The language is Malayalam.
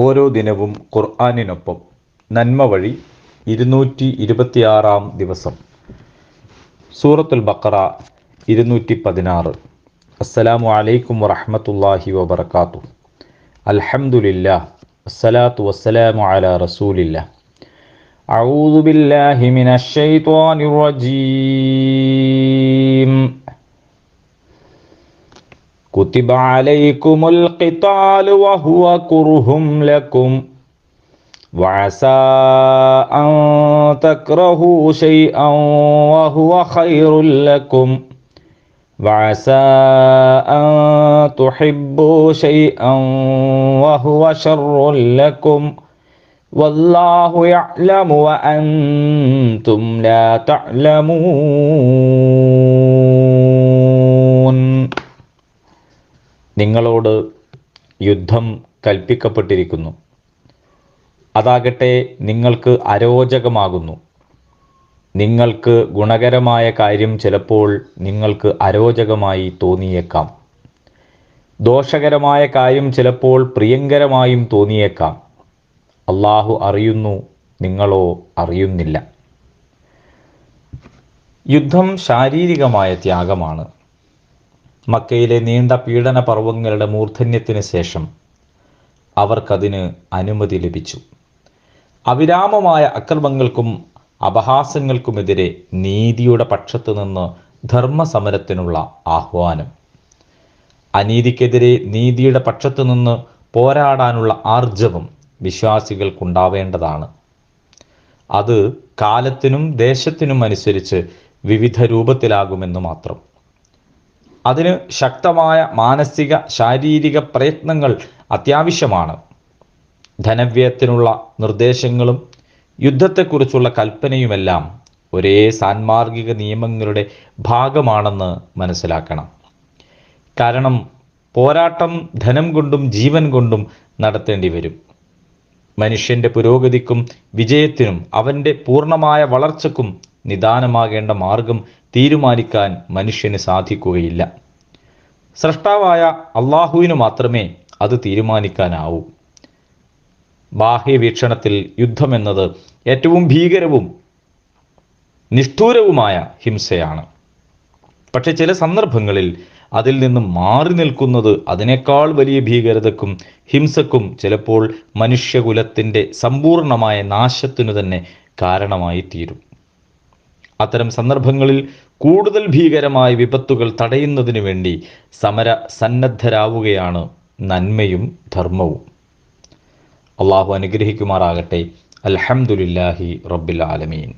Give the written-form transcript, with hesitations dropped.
ഓരോ ദിനവും ഖുർആനിനൊപ്പം നന്മ വഴി 226 ദിവസം. സൂറത്തുൽ ബഖറ 216. അസ്സലാമു അലൈക്കും വറഹ്മത്തുള്ളാഹി വബറകാതുഹു. അൽഹംദുലില്ലാഹ് വസ്സലാത്തു വസ്സലാമു അലാ റസൂലില്ലാഹ്. അഊദു ബില്ലാഹി മിനശ് ശൈത്വാനിർ റജീം. കുതിബ അലൈക്കുമുൽ ഖിതാലു വഹുവ കുർഹും ലക്കും വഅസാ അൻ തക്റഹു ശൈഅൻ വഹുവ ഖൈറുൽ ലക്കും വഅസാ അൻ തുഹിബ്ബു ശൈഅൻ വഹുവ ശർറുൽ ലക്കും വല്ലാഹു യഅലമു വഅൻതും ലാ തഅലമൂൻ. നിങ്ങളോട് യുദ്ധം കൽപ്പിക്കപ്പെട്ടിരിക്കുന്നു. അതാകട്ടെ നിങ്ങൾക്ക് അരോചകമാകുന്നു. നിങ്ങൾക്ക് ഗുണകരമായ കാര്യം ചിലപ്പോൾ നിങ്ങൾക്ക് അരോചകമായി തോന്നിയേക്കാം. ദോഷകരമായ കാര്യം ചിലപ്പോൾ പ്രിയങ്കരമായും തോന്നിയേക്കാം. അള്ളാഹു അറിയുന്നു, നിങ്ങളോ അറിയുന്നില്ല. യുദ്ധം ശാരീരികമായ ത്യാഗമാണ്. മക്കയിലെ നീണ്ട പീഡന പർവ്വങ്ങളുടെ മൂർധന്യത്തിന് ശേഷം അവർക്കതിന് അനുമതി ലഭിച്ചു. അവിരാമമായ അക്രമങ്ങൾക്കും അപഹാസങ്ങൾക്കുമെതിരെ നീതിയുടെ പക്ഷത്തു നിന്ന് ധർമ്മസമരത്തിനുള്ള ആഹ്വാനം. അനീതിക്കെതിരെ നീതിയുടെ പക്ഷത്തു നിന്ന് പോരാടാനുള്ള ആർജവം വിശ്വാസികൾക്കുണ്ടാവേണ്ടതാണ്. അത് കാലത്തിനും ദേശത്തിനും അനുസരിച്ച് വിവിധ രൂപത്തിലാകുമെന്ന് മാത്രം. അതിന് ശക്തമായ മാനസിക ശാരീരിക പ്രയത്നങ്ങൾ അത്യാവശ്യമാണ്. ധനവ്യയത്തിനുള്ള നിർദ്ദേശങ്ങളും യുദ്ധത്തെക്കുറിച്ചുള്ള കൽപ്പനയുമെല്ലാം ഒരേ സാൻമാർഗിക നിയമങ്ങളുടെ ഭാഗമാണെന്ന് മനസ്സിലാക്കണം. കാരണം പോരാട്ടം ധനം കൊണ്ടും ജീവൻ കൊണ്ടും നടത്തേണ്ടി വരും. മനുഷ്യൻ്റെ പുരോഗതിക്കും വിജയത്തിനും അവൻ്റെ പൂർണ്ണമായ വളർച്ചയ്ക്കും നിദാനമാകേണ്ട മാർഗം തീരുമാനിക്കാൻ മനുഷ്യന് സാധിക്കുകയില്ല. സ്രഷ്ടാവായ അള്ളാഹുവിന് മാത്രമേ അത് തീരുമാനിക്കാനാവൂ. ബാഹ്യവീക്ഷണത്തിൽ യുദ്ധമെന്നത് ഏറ്റവും ഭീകരവും നിഷ്ഠൂരവുമായ ഹിംസയാണ്. പക്ഷെ ചില സന്ദർഭങ്ങളിൽ അതിൽ നിന്നും മാറി നിൽക്കുന്നത് അതിനേക്കാൾ വലിയ ഭീകരതക്കും ഹിംസക്കും ചിലപ്പോൾ മനുഷ്യകുലത്തിൻ്റെ സമ്പൂർണമായ നാശത്തിനു തന്നെ കാരണമായി തീരും. അത്തരം സന്ദർഭങ്ങളിൽ കൂടുതൽ ഭീകരമായ വിപത്തുകൾ തടയുന്നതിനു വേണ്ടി സമര സന്നദ്ധരാവുകയാണ് നന്മയും ധർമ്മവും. അള്ളാഹു അനുഗ്രഹിക്കുമാറാകട്ടെ. അൽഹംദുലില്ലാഹി റബ്ബിൽ ആലമീൻ.